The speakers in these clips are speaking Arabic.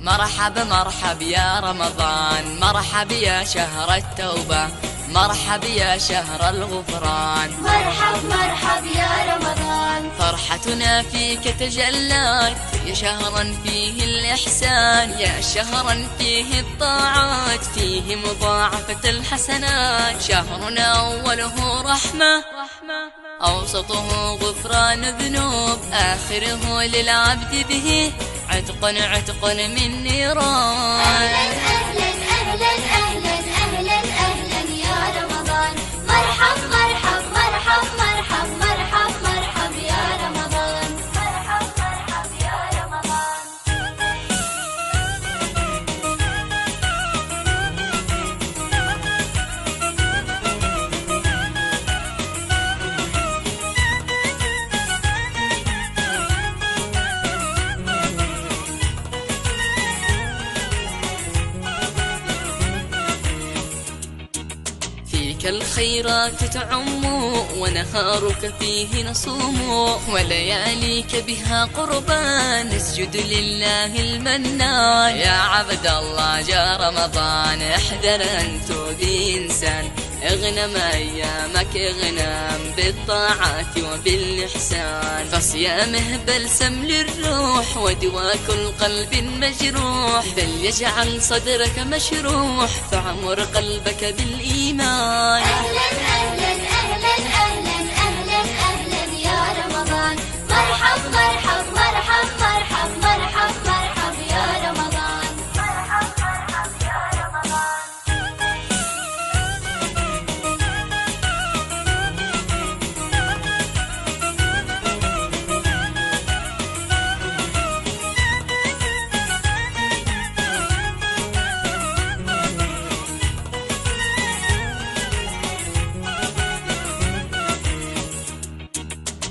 مرحب مرحب يا رمضان، مرحب يا شهر التوبة، مرحب يا شهر الغفران. مرحب مرحب يا رمضان، فرحتنا فيك تجلت، يا شهرا فيه الإحسان، يا شهرا فيه الطاعات، فيه مضاعفة الحسنات. شهرنا أوله رحمة، أوسطه غفران ذنوب، آخره للعبد به عتق عتق من نيران. أهلا أهلا أهلا أهلا أهلا أهلا يا رمضان، مرحب مرحب مرحب مرحب مرحب مرحب يا رمضان، مرحب مرحب يا رمضان. فيك الخيرات تعم، ونهارك فيه نصوم، ولياليك بها قربان نسجد لله المنان. يا عبد الله جاء رمضان، احذر أن تؤذي إنسان، اغنم أيامك اغنم بالطاعات وبالإحسان. فصيامه بلسم للروح، ودواء كل قلب مجروح، بل يجعل صدرك مشروح، فعمر قلبك بالإيمان. أهلا أهلا أهلا أهلا أهلا أهلا يا رمضان، مرحب مرحب مرحب مرحب مرحب مرحب يا رمضان، مرحب مرحب يا رمضان.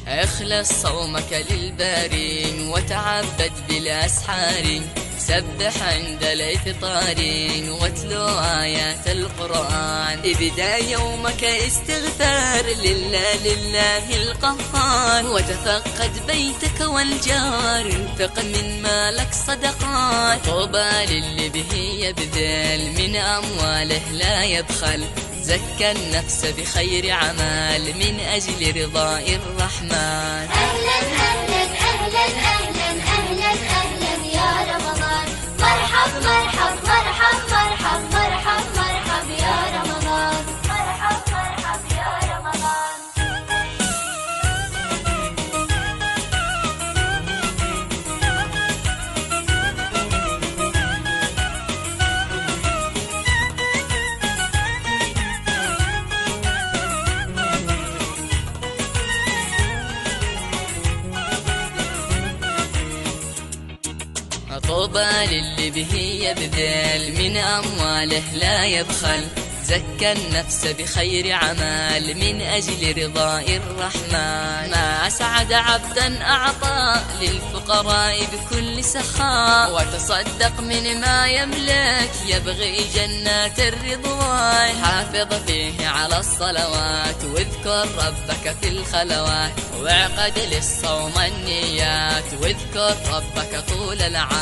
اخلص صومك للبارين، وتعبد بالأسحار، سبح عند الإفطار، واتلو آيات القرآن. ابدأ يومك استغفار لله لله القهار، وتفقد بيتك والجار، انفق من مالك صدقات. طوبى للي به يبذل، من أمواله لا يبخل، زكى النفس بخير عمل، من أجل رضاء الرحمن. أهلا أهلا أهلا أهلا أهلا أهلا يا رمضان، مرحب مرحب مرحب مرحب مرحب مرحب يا رمضان، مرحب مرحب يا رمضان. طوبى للي به يبذل، من أمواله لا يبخل، زكى النفس بخير عمل، من أجل رضاء الرحمن. ما أسعد عبدا أعطى للفقراء بكل سخاء، وتصدق من ما يملك يبغي جنات الرضوان. حافظ فيه على الصلوات، واذكر ربك في الخلوات، واعقد للصوم النيات، واذكر ربك طول العام.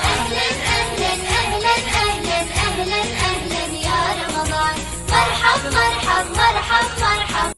أهلا أهلا أهلا أهلا أهلا أهلا يا رمضان، مرحب مرحب مرحب مرحب